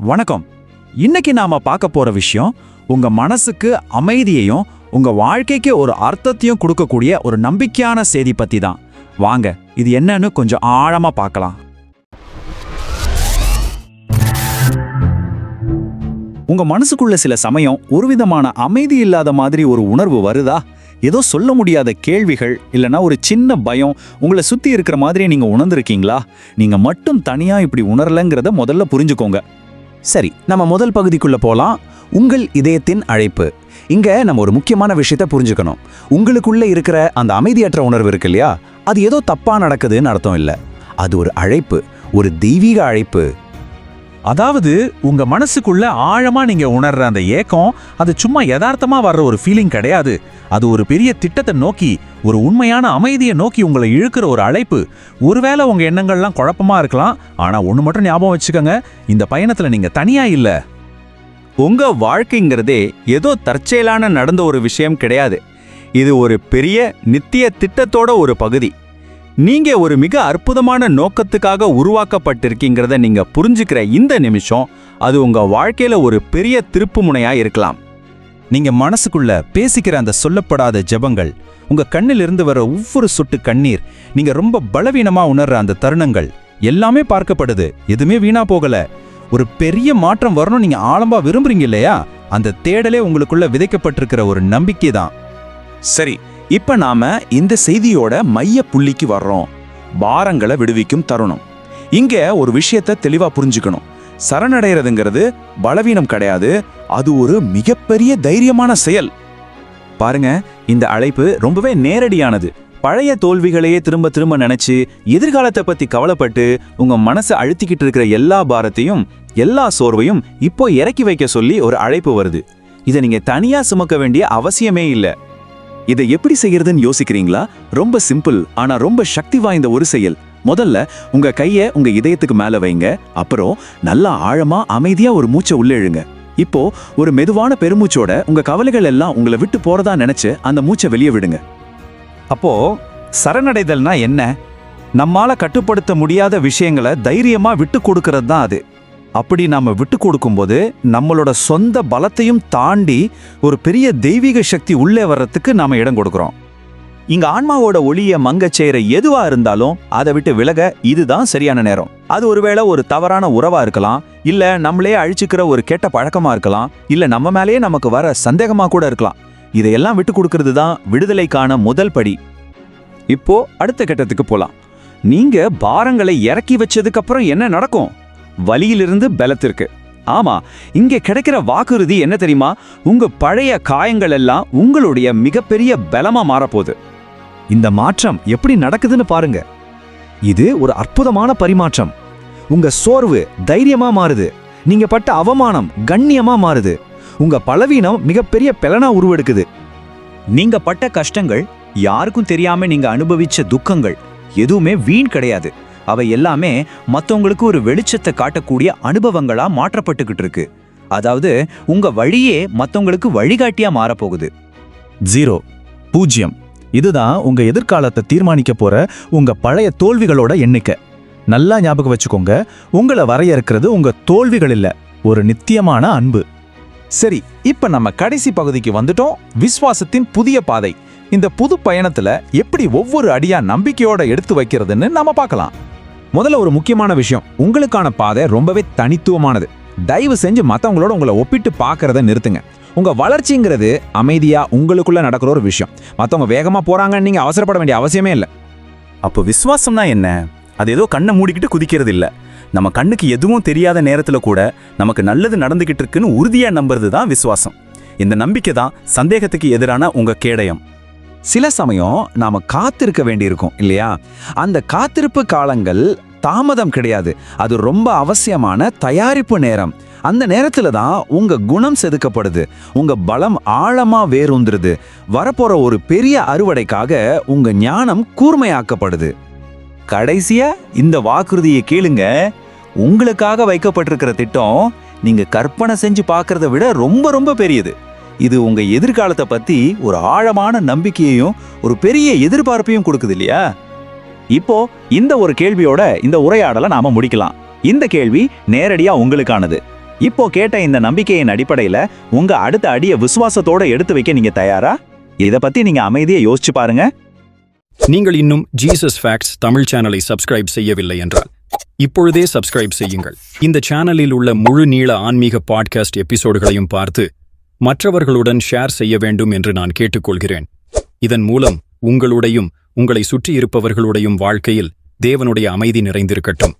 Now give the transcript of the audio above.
வணக்கம். இன்னைக்கு நாம பார்க்க போற விஷயம் உங்க மனசுக்கு அமைதியையும் உங்க வாழ்க்கைக்கு ஒரு அர்த்தத்தையும் கொடுக்கக்கூடிய ஒரு நம்பிக்கையான செய்தி பத்தி தான். வாங்க இது என்னன்னு கொஞ்சம் ஆழமா பார்க்கலாம். உங்க மனசுக்குள்ள சில சமயம் ஒரு விதமான அமைதி இல்லாத மாதிரி ஒரு உணர்வு வருதா? ஏதோ சொல்ல முடியாத கேள்விகள் இல்லைன்னா ஒரு சின்ன பயம் உங்களை சுத்தி இருக்கிற மாதிரி நீங்க உணர்ந்திருக்கீங்களா? நீங்க மட்டும் தனியா இப்படி உணரலங்கிறத முதல்ல புரிஞ்சுக்கோங்க. சரி, நம்ம முதல் பகுதிக்குள்ள போலாம். உங்கள் இதயத்தின் அழைப்பு. இங்க நம்ம ஒரு முக்கியமான விஷயத்த புரிஞ்சுக்கணும். உங்களுக்குள்ள இருக்கிற அந்த அமைதியற்ற உணர்வு இருக்கு இல்லையா, அது ஏதோ தப்பா நடக்குதுன்னு அர்த்தம் இல்லை. அது ஒரு அழைப்பு, ஒரு தெய்வீக அழைப்பு. அதாவது உங்க மனசுக்குள்ள ஆழமா நீங்க உணர்ற அந்த ஏக்கம் அது சும்மா யதார்த்தமா வர்ற ஒரு ஃபீலிங் கிடையாது. அது ஒரு பெரிய திட்டத்தை நோக்கி, ஒரு உண்மையான அமைதியை நோக்கி உங்களை இழுக்கிற ஒரு அழைப்பு. ஒருவேளை உங்க எண்ணங்கள்லாம் குழப்பமா இருக்கலாம், ஆனா ஒண்ணு மட்டும் ஞாபகம் வச்சுக்கோங்க, இந்த பயணத்துல நீங்க தனியா இல்ல. உங்க வாழ்க்கைங்கிறதே ஏதோ தற்செயலான நடந்த ஒரு விஷயம் கிடையாது. இது ஒரு பெரிய நித்திய திட்டத்தோட ஒரு பகுதி. நீங்க ஒரு மிக அற்புதமான நோக்கத்துக்காக உருவாக்கப்பட்டிருக்கீங்கிறத நீங்க புரிஞ்சுக்கிற இந்த நிமிஷம் அது உங்க வாழ்க்கையில ஒரு பெரிய திருப்பு முனையா இருக்கலாம். நீங்க மனசுக்குள்ள பேசிக்கிற அந்த சொல்லப்படாத ஜெபங்கள், உங்க கண்ணிலிருந்து வர ஒவ்வொரு சொட்டு கண்ணீர், நீங்க ரொம்ப பலவீனமா உணர்ற அந்த தருணங்கள் எல்லாமே பார்க்கப்படுது. எதுவுமே வீணா போகல. ஒரு பெரிய மாற்றம் வரணும் நீங்க ஆழமா விரும்புறீங்க இல்லையா? அந்த தேடலே உங்களுக்குள்ள விதைக்கப்பட்டிருக்கிற ஒரு நம்பிக்கை தான். சரி, இப்ப நாம இந்த செய்தியோட மைய புள்ளிக்கு வர்றோம். பாரங்களை விடுவிக்கும் தருணம். இங்க ஒரு விஷயத்தை தெளிவா புரிஞ்சுக்கணும். சரணடைறதுங்கிறது பலவீனம் கிடையாது, அது ஒரு மிகப்பெரிய தைரியமான செயல். பாருங்க, இந்த அழைப்பு ரொம்பவே நேரடியானது. பழைய தோல்விகளையே திரும்ப திரும்ப நினைச்சு எதிர்காலத்தை பத்தி கவலைப்பட்டு உங்க மனசை அழுத்திக்கிட்டு இருக்கிற எல்லா பாரத்தையும் எல்லா சோர்வையும் இப்போ இறக்கி வைக்க சொல்லி ஒரு அழைப்பு வருது. இதை நீங்க தனியா சுமக்க வேண்டிய அவசியமே இல்லை. இதை எப்படி செய்யறதுன்னு யோசிக்கிறீங்களா? ரொம்ப சிம்பிள், ஆனா ரொம்ப சக்தி வாய்ந்த ஒரு செயல். முதல்ல உங்க கையை உங்க இதயத்துக்கு மேல வைங்க. அப்புறம் நல்லா ஆழமா அமைதியா ஒரு மூச்சை உள்ள இழுங்க. இப்போ ஒரு மெதுவான பெருமூச்சோட உங்க கவலைகள் எல்லாம் உங்களை விட்டு போறதா நினைச்சு அந்த மூச்சை வெளியே விடுங்க. அப்போ சரணடைதல்னா என்ன? நம்மால கட்டுப்படுத்த முடியாத விஷயங்களை தைரியமா விட்டு கொடுக்கறது தான் அது. அப்படி நாம விட்டு கொடுக்கும்போது நம்மளோட சொந்த பலத்தையும் தாண்டி ஒரு பெரிய தெய்வீக சக்தி உள்ளே வர்றதுக்கு நாம இடம் கொடுக்கிறோம். இங்க ஆன்மாவோட ஒளிய மங்கச் செய்யற எதுவா இருந்தாலும் அதை விட்டு விலக இதுதான் சரியான நேரம். அது ஒருவேளை ஒரு தவறான உறவா இருக்கலாம், இல்ல நம்மளே அழிச்சுக்கிற ஒரு கெட்ட பழக்கமா இருக்கலாம், இல்ல நம்ம மேலேயே நமக்கு வர சந்தேகமா கூட இருக்கலாம். இதையெல்லாம் விட்டு கொடுக்கறது தான் விடுதலைக்கான முதல் படி. இப்போ அடுத்த கட்டத்துக்கு போலாம். நீங்க பாரங்களை இறக்கி வச்சதுக்கு அப்புறம் என்ன நடக்கும்? வலியிலிருந்து பலத்திற்கு. ஆமா, இங்க கிடைக்கிற வாக்குறுதி என்ன தெரியுமா? உங்க பழைய காயங்கள் எல்லாம் உங்களுடைய மிகப்பெரிய பலமா மாறப்போகுது. இந்த மாற்றம் எப்படி நடக்குதுன்னு பாருங்க. இது ஒரு அற்புதமான பரிமாற்றம். உங்க சோர்வு தைரியமா மாறுது. நீங்க பட்ட அவமானம் கண்ணியமா மாறுது. உங்க பலவீனம் மிகப்பெரிய பலனா உருவெடுக்குது. நீங்க பட்ட கஷ்டங்கள், யாருக்கும் தெரியாம நீங்க அனுபவிச்ச துக்கங்கள் எதுவுமே வீண் கிடையாது. அவை எல்லாமே மற்றவங்களுக்கு ஒரு வெளிச்சத்தை காட்டக்கூடிய அனுபவங்களா மாற்றப்பட்டுக்கிட்டு இருக்கு. அதாவது உங்க வழியே மற்றவங்களுக்கு வழிகாட்டியா மாறப்போகுது. 0, 0 இதுதான் உங்க எதிர்காலத்தை தீர்மானிக்க போற உங்க பழைய தோல்விகளோட எண்ணிக்கை. நல்லா ஞாபகம் வச்சுக்கோங்க, உங்களை வரையறுக்கிறது உங்க தோல்விகள் இல்ல, ஒரு நித்தியமான அன்பு. சரி, இப்ப நம்ம கடைசி பகுதிக்கு வந்துட்டோம். விசுவாசத்தின் புதிய பாதை. இந்த புது பயணத்துல எப்படி ஒவ்வொரு அடியா நம்பிக்கையோட எடுத்து வைக்கிறதுன்னு நாம பார்க்கலாம். முதல்ல ஒரு முக்கியமான விஷயம், உங்களுக்கான பாதை ரொம்பவே தனித்துவமானது. தயவு செஞ்சு மற்றவங்களோட உங்களை ஒப்பிட்டு பார்க்கறத நிறுத்துங்க. உங்க வளர்ச்சிங்கிறது அமைதியா உங்களுக்குள்ள நடக்கிற ஒரு விஷயம். மற்றவங்க வேகமா போறாங்கன்னு நீங்க அவசரப்பட வேண்டிய அவசியமே இல்லை. அப்போ விசுவாசம்னா என்ன? அது ஏதோ கண்ணை மூடிக்கிட்டு குதிக்கிறது இல்லை. நம்ம கண்ணுக்கு எதுவும் தெரியாத நேரத்துல கூட நமக்கு நல்லது நடந்துகிட்டு இருக்குன்னு உறுதியா நம்புறது தான் விசுவாசம். இந்த நம்பிக்கை தான் சந்தேகத்துக்கு எதிரான உங்க கேடயம். சில சமயம் நாம காத்திருக்க வேண்டியிருக்கும் இல்லையா? அந்த காத்திருப்பு காலங்கள் தாமதம் கிடையாது, அது ரொம்ப அவசியமான தயாரிப்பு நேரம். அந்த நேரத்துல தான் உங்க குணம் செதுக்கப்படுது, உங்க பலம் ஆழமா வேரூந்துருது. வரப்போற ஒரு பெரிய அறுவடைக்காக உங்க ஞானம் கூர்மையாக்கப்படுது. கடைசியா இந்த வாக்குறுதியை கேளுங்க. உங்களுக்காக வைக்கப்பட்டிருக்கிற திட்டம் நீங்க கற்பனை செஞ்சு பார்க்கறத விட ரொம்ப ரொம்ப பெரியது. இது உங்க எதிர்காலத்தை பத்தி ஒரு ஆழமான நம்பிக்கையையும் ஒரு பெரிய எதிர்பார்ப்பையும் கொடுக்குது இல்லையா? இப்போ இந்த ஒரு கேள்வியோட இந்த உரையாடலை நாம முடிக்கலாம். இந்த கேள்வி நேரடியா உங்களுக்கானது. இப்போ கேட்ட இந்த நம்பிக்கையின் அடிப்படையில உங்க அடுத்த அடியை விசுவாசத்தோட எடுத்து வைக்க நீங்க தயாரா? இத பத்தி நீங்க அமைதியா யோசிச்சு பாருங்க. நீங்கள் இன்னும் ஜீசஸ் ஃபேக்ட்ஸ் தமிழ் சேனலை சப்ஸ்கிரைப் செய்யவில்லை என்றால் இப்பொழுதே சப்ஸ்கிரைப் செய்யுங்கள். இந்த சேனலில் உள்ள முழு நீள ஆன்மீக பாட்காஸ்ட் எபிசோடுகளையும் பார்த்து மற்றவர்களுடன் ஷேர் செய்ய வேண்டும் என்று நான் கேட்டுக்கொள்கிறேன். இதன் மூலம் உங்களுடையும் உங்களை சுற்றியிருப்பவர்களுடையும் வாழ்க்கையில் தேவனுடைய அமைதி நிறைந்திருக்கட்டும்.